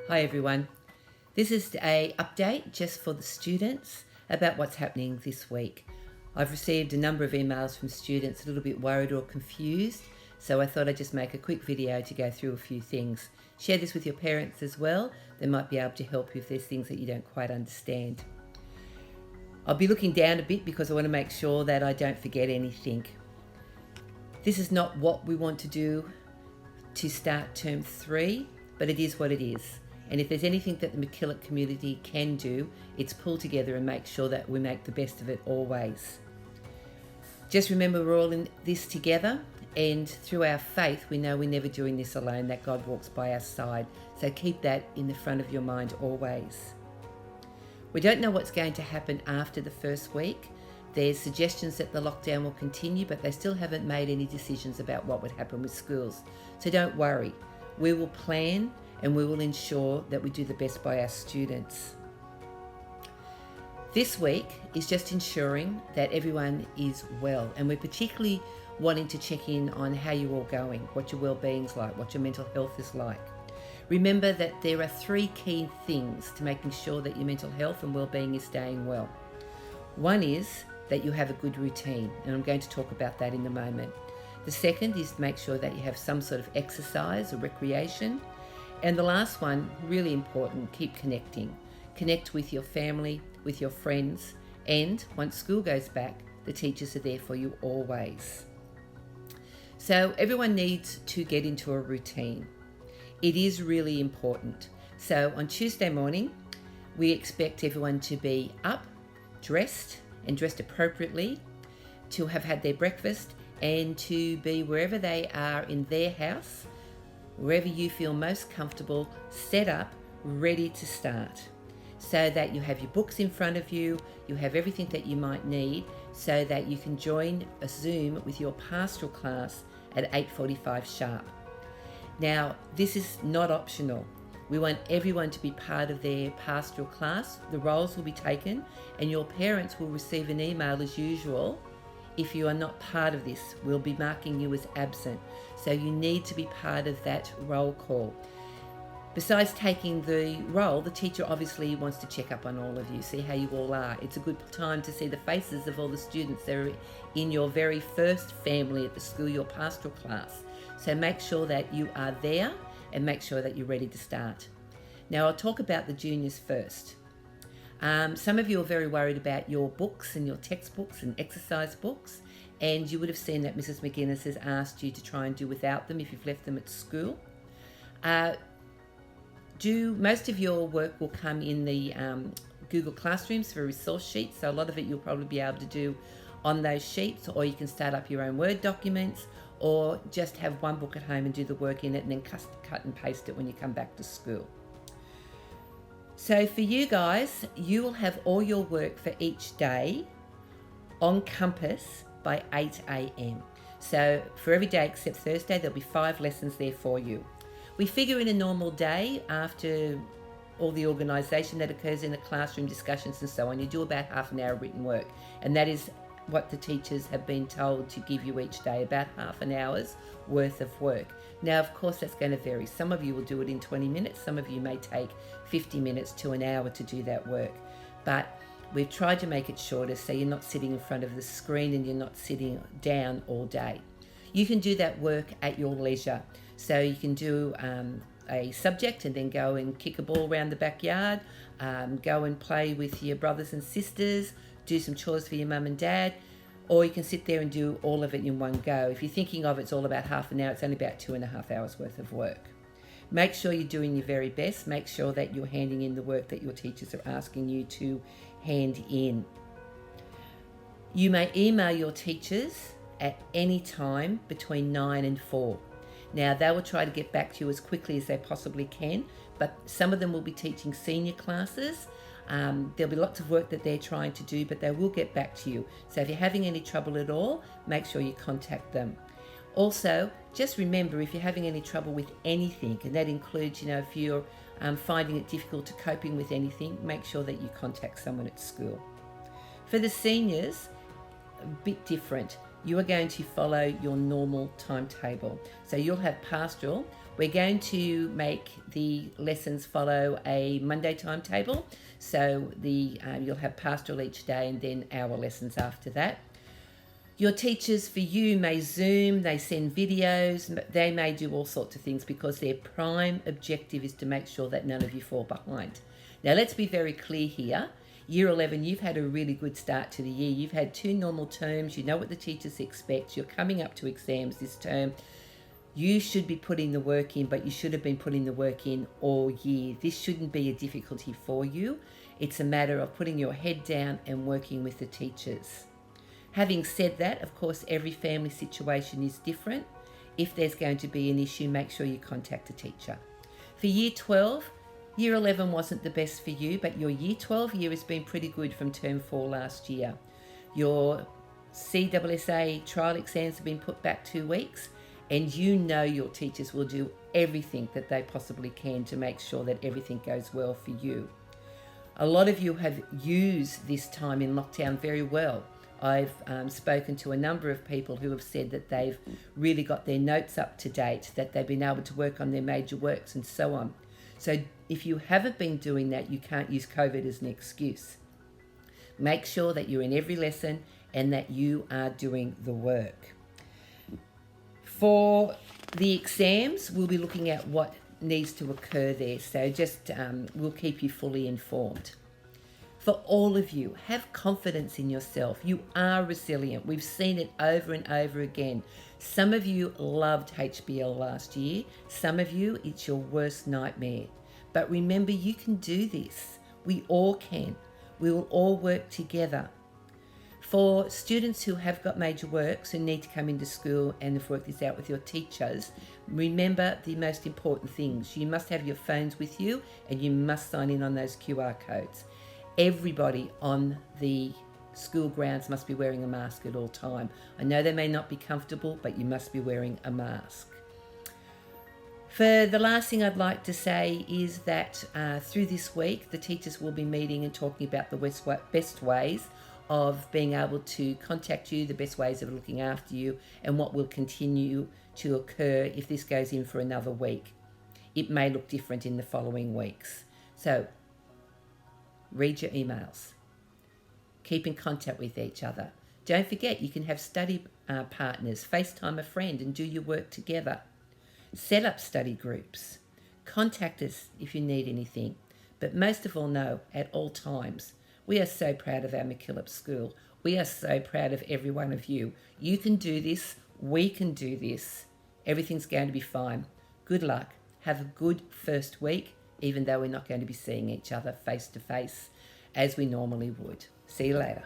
Hi everyone. This is a update just for the students about what's happening this week. I've received a number of emails from students a little bit worried or confused, so I thought I'd just make a quick video to go through a few things. Share this with your parents as well. They might be able to help you if there's things that you don't quite understand. I'll be looking down a bit because I want to make sure that I don't forget anything. This is not what we want to do to start term 3, but it is what it is. And if there's anything that the MacKillop community can do, it's pull together and make sure that we make the best of it always. Just remember we're all in this together, and through our faith we know we're never doing this alone, that God walks by our side. So keep that in the front of your mind always. We don't know what's going to happen after the first week. There's suggestions that the lockdown will continue, but they still haven't made any decisions about what would happen with schools. So don't worry. We will plan and we will ensure that we do the best by our students. This week is just ensuring that everyone is well, and we're particularly wanting to check in on how you're all going, what your well-being's like, what your mental health is like. Remember that there are 3 key things to making sure that your mental health and well-being is staying well. One is that you have a good routine, and I'm going to talk about that in a moment. The second is to make sure that you have some sort of exercise or recreation. And the last one, really important, keep connecting. Connect with your family, with your friends, and once school goes back, the teachers are there for you always. So everyone needs to get into a routine. It is really important. So on Tuesday morning, we expect everyone to be up, dressed, and dressed appropriately, to have had their breakfast, and to be wherever they are in their house, wherever you feel most comfortable, set up, ready to start, so that you have your books in front of you, you have everything that you might need, so that you can join a Zoom with your pastoral class at 8:45 sharp. Now, this is not optional. We want everyone to be part of their pastoral class. The roles will be taken, and your parents will receive an email as usual. If you are not part of this, we'll be marking you as absent. So you need to be part of that roll call. Besides taking the roll, the teacher obviously wants to check up on all of you, see how you all are. It's a good time to see the faces of all the students that are in your very first family at the school, your pastoral class. So make sure that you are there and make sure that you're ready to start. Now I'll talk about the juniors first. Some of you are very worried about your books and your textbooks and exercise books, and you would have seen that Mrs. McGuinness has asked you to try and do without them if you've left them at school. Most of your work will come in the Google Classrooms for resource sheets, so a lot of it you'll probably be able to do on those sheets, or you can start up your own Word documents, or just have one book at home and do the work in it and then cut and paste it when you come back to school. So for you guys, you will have all your work for each day on Compass by 8 a.m. So for every day except Thursday, there'll be 5 lessons there for you. We figure in a normal day, after all the organisation that occurs in the classroom, discussions and so on, you do about half an hour of written work. And that is what the teachers have been told to give you each day, about half an hour's worth of work. Now, of course, that's going to vary. Some of you will do it in 20 minutes. Some of you may take 50 minutes to an hour to do that work. But we've tried to make it shorter so you're not sitting in front of the screen and you're not sitting down all day. You can do that work at your leisure. So you can do a subject and then go and kick a ball around the backyard, go and play with your brothers and sisters, do some chores for your mum and dad, or you can sit there and do all of it in one go. If you're thinking of it's all about half an hour, it's only about 2.5 hours worth of work. Make sure you're doing your very best. Make sure that you're handing in the work that your teachers are asking you to hand in. You may email your teachers at any time between 9 and 4. Now, they will try to get back to you as quickly as they possibly can, but some of them will be teaching senior classes. There'll be lots of work that they're trying to do, but they will get back to you. So if you're having any trouble at all, make sure you contact them. Also, just remember, if you're having any trouble with anything, and that includes, if you're finding it difficult to coping with anything, make sure that you contact someone at school. For the seniors, a bit different. you are going to follow your normal timetable. So you'll have pastoral. We're going to make the lessons follow a Monday timetable. So you'll have pastoral each day and then our lessons after that. Your teachers for you may Zoom, they send videos, they may do all sorts of things because their prime objective is to make sure that none of you fall behind. Now let's be very clear here. Year 11, you've had a really good start to the year. You've had 2 normal terms. You know what the teachers expect. You're coming up to exams this term. You should be putting the work in, but you should have been putting the work in all year. This shouldn't be a difficulty for you. It's a matter of putting your head down and working with the teachers. Having said that, of course, every family situation is different. If there's going to be an issue, make sure you contact a teacher. For Year 12, Year 11 wasn't the best for you, but your Year 12 year has been pretty good from Term 4 last year. Your CSSA trial exams have been put back 2 weeks, and you know your teachers will do everything that they possibly can to make sure that everything goes well for you. A lot of you have used this time in lockdown very well. I've spoken to a number of people who have said that they've really got their notes up to date, that they've been able to work on their major works and so on. So if you haven't been doing that, you can't use COVID as an excuse. Make sure that you're in every lesson and that you are doing the work. For the exams, we'll be looking at what needs to occur there. So just we'll keep you fully informed. For all of you, have confidence in yourself. You are resilient. We've seen it over and over again. Some of you loved HBL last year. Some of you, it's your worst nightmare. But remember, you can do this. We all can. We will all work together. For students who have got major works and need to come into school and have worked this out with your teachers, remember the most important things. You must have your phones with you and you must sign in on those QR codes. Everybody on the school grounds must be wearing a mask at all time. I know they may not be comfortable, but you must be wearing a mask. For the last thing I'd like to say is that through this week, the teachers will be meeting and talking about the best ways of being able to contact you, the best ways of looking after you, and what will continue to occur if this goes in for another week. It may look different in the following weeks. So read your emails. Keep in contact with each other. Don't forget, you can have study partners, FaceTime a friend and do your work together. Set up study groups. Contact us if you need anything. But most of all, know at all times, we are so proud of our MacKillop School. We are so proud of every one of you. You can do this. We can do this. Everything's going to be fine. Good luck. Have a good first week, even though we're not going to be seeing each other face to face as we normally would. See you later.